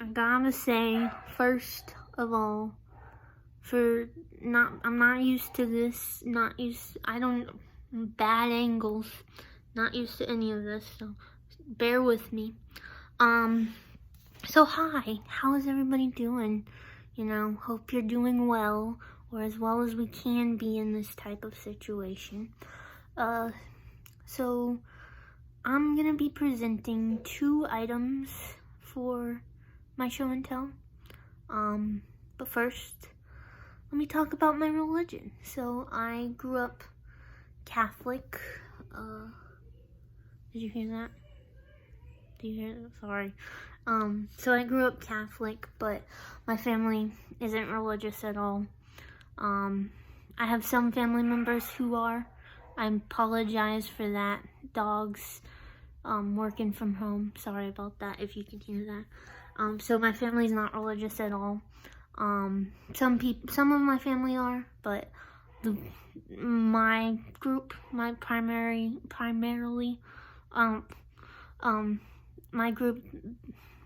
I gotta say, first of all, I'm not used to this, bad angles, not used to any of this, so bear with me. So hi, how is everybody doing? Hope you're doing well, or as well as we can be in this type of situation. So I'm gonna be presenting 2 items for my show and tell. But first, let me talk about my religion. So I grew up Catholic. Did you hear that? Did you hear that? Sorry. So I grew up Catholic, but my family isn't religious at all. I have some family members who are. I apologize for that. Dogs, working from home. Sorry about that if you can hear that. So my family's not religious at all. Some of my family are, but my group, my group,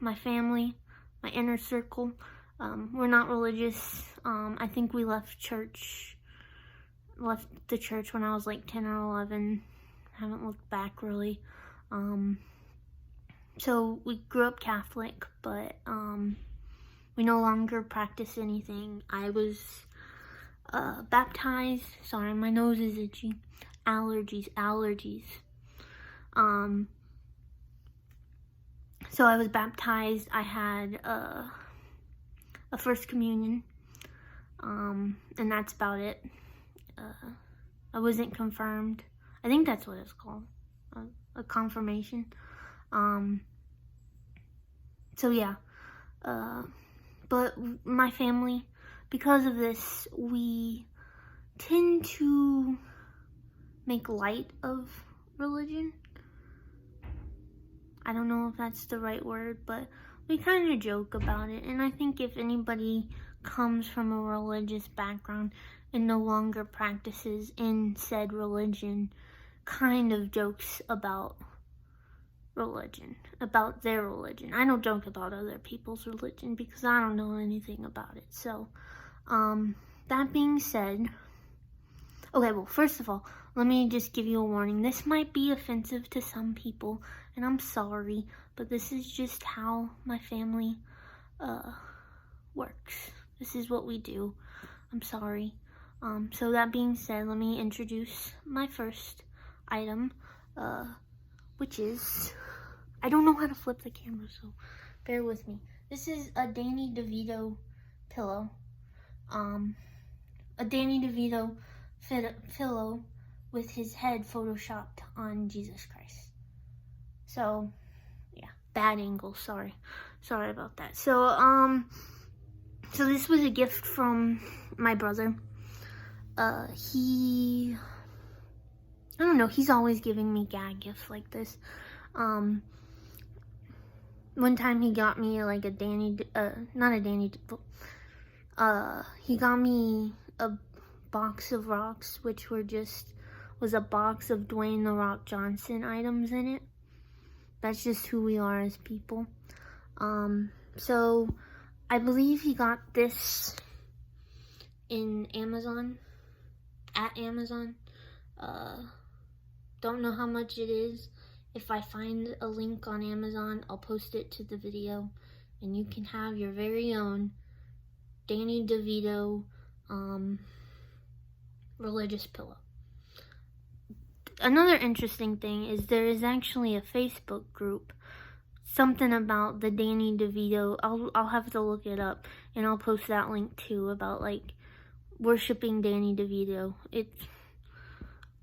my family, my inner circle, we're not religious. I think we left the church when I was like 10 or 11. Haven't looked back really. So we grew up Catholic, but we no longer practice anything. I was baptized. Sorry, my nose is itchy. Allergies. So I was baptized. I had a first communion, and that's about it. I wasn't confirmed. I think that's what it's called, a confirmation. So yeah, but my family, because of this, we tend to make light of religion. I don't know if that's the right word, but we kind of joke about it. And I think if anybody comes from a religious background and no longer practices in said religion, kind of jokes about religion, about their religion. I don't joke about other people's religion because I don't know anything about it. So, that being said, okay, well, first of all, let me just give you a warning. This might be offensive to some people, and I'm sorry, but this is just how my family works. This is what we do. I'm sorry. So that being said, let me introduce my first item, which is, I don't know how to flip the camera, so bear with me. This is a Danny Devito pillow. A Danny Devito pillow with his head photoshopped on Jesus Christ. So, yeah, bad angle, sorry about that. So this was a gift from my brother. I don't know, he's always giving me gag gifts like this. One time he got me like he got me a box of rocks, which was a box of Dwayne "The Rock" Johnson items in it. That's just who we are as people. So I believe he got this in Amazon, at Amazon. Don't know how much it is. If I find a link on Amazon, I'll post it to the video, and you can have your very own Danny Devito religious pillow. Another interesting thing is there is actually a Facebook group, something about the Danny Devito. I'll have to look it up, and I'll post that link too, about like worshiping Danny DeVito.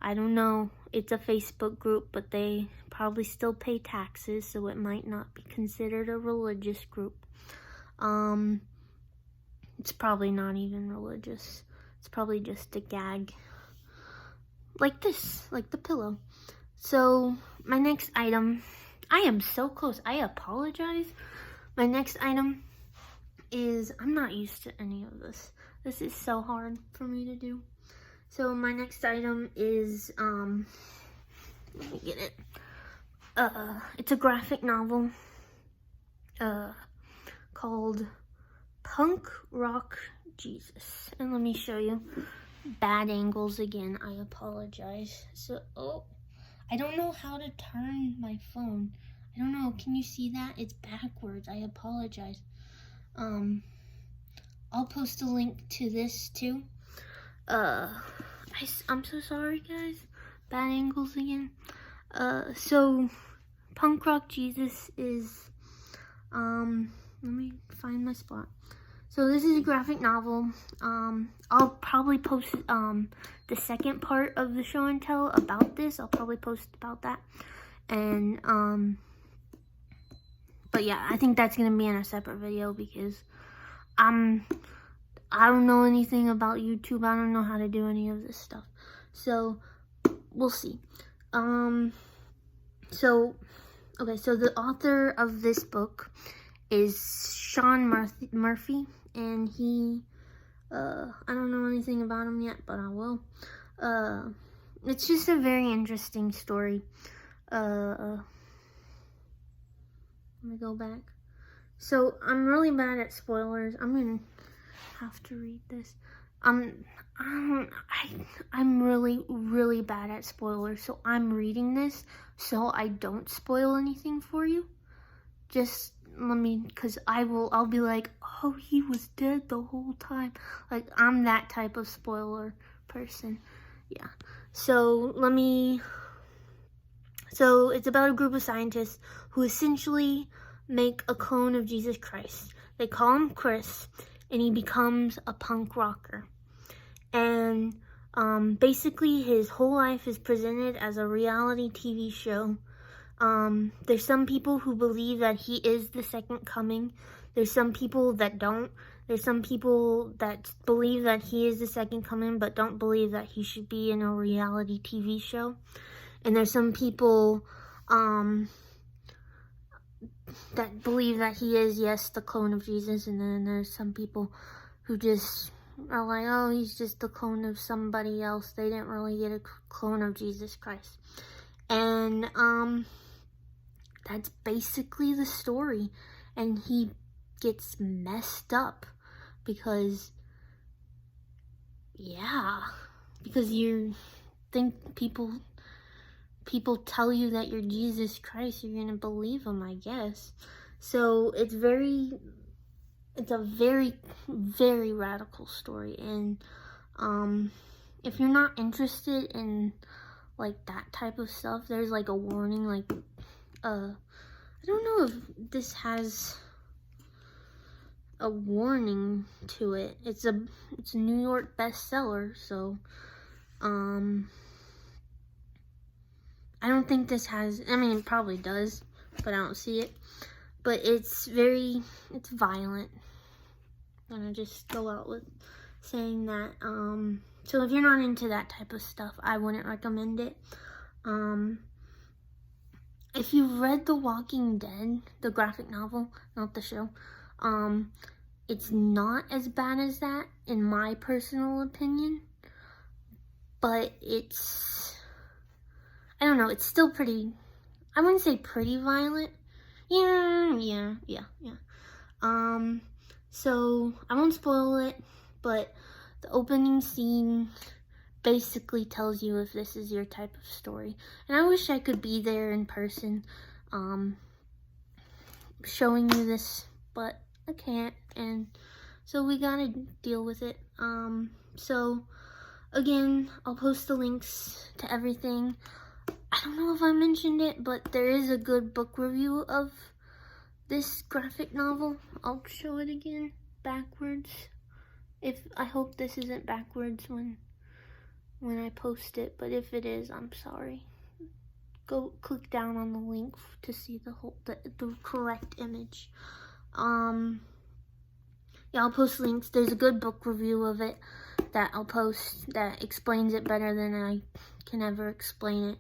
I don't know, it's a Facebook group, but they probably still pay taxes, so it might not be considered a religious group. It's probably not even religious. It's probably just a gag. Like this, like the pillow. So, my next item, I am so close, I apologize. My next item is, I'm not used to any of this. This is so hard for me to do. So my next item is, let me get it. It's a graphic novel, called Punk Rock Jesus. And let me show you. Bad angles again, I apologize. So, I don't know how to turn my phone. I don't know, can you see that? It's backwards, I apologize. I'll post a link to this too. I'm so sorry guys. Bad angles again. So Punk Rock Jesus is, let me find my spot. So this is a graphic novel. I'll probably post the second part of the show and tell about this. I'll probably post about that. And but yeah, I think that's gonna be in a separate video because I don't know anything about YouTube. I don't know how to do any of this stuff. So we'll see. So the author of this book is Sean Murphy, and he, I don't know anything about him yet, but I will. It's just a very interesting story. Let me go back. So, I'm really bad at spoilers. I'm gonna have to read this. I'm really, really bad at spoilers, so I'm reading this so I don't spoil anything for you. Just let me, because I'll be like, oh, he was dead the whole time. Like, I'm that type of spoiler person. Yeah. So it's about a group of scientists who essentially make a clone of Jesus Christ. They call him Chris, and he becomes a punk rocker. And basically his whole life is presented as a reality TV show. There's some people who believe that he is the second coming. There's some people that don't. There's some people that believe that he is the second coming but don't believe that he should be in a reality TV show. And there's some people that believe that he is, yes, the clone of Jesus. And then there's some people who just are like, oh, he's just the clone of somebody else. They didn't really get a clone of Jesus Christ. And that's basically the story. And he gets messed up because, yeah, because you think people tell you that you're Jesus Christ, you're gonna believe them, I guess. So it's a very, very radical story. And if you're not interested in like that type of stuff, there's like a warning, like I don't know if this has a warning to it. It's a New York bestseller, so I don't think this has, I mean, it probably does, but I don't see it. But it's violent. I'm gonna just go out with saying that. So if you're not into that type of stuff, I wouldn't recommend it. If you've read The Walking Dead, the graphic novel, not the show, it's not as bad as that, in my personal opinion. But it's, I don't know, it's still pretty, I wouldn't say pretty violent. Yeah. So I won't spoil it, but the opening scene basically tells you if this is your type of story. And I wish I could be there in person, showing you this, but I can't, and so we gotta deal with it. So again, I'll post the links to everything. I don't know if I mentioned it, but there is a good book review of this graphic novel. I'll show it again backwards. I hope this isn't backwards when I post it, but if it is, I'm sorry. Go click down on the link to see the correct image. Yeah, I'll post links. There's a good book review of it that I'll post that explains it better than I can ever explain it.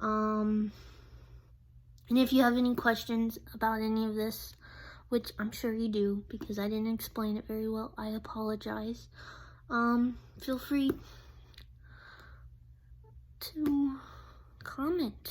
And if you have any questions about any of this, which I'm sure you do because I didn't explain it very well, I apologize. Feel free to comment.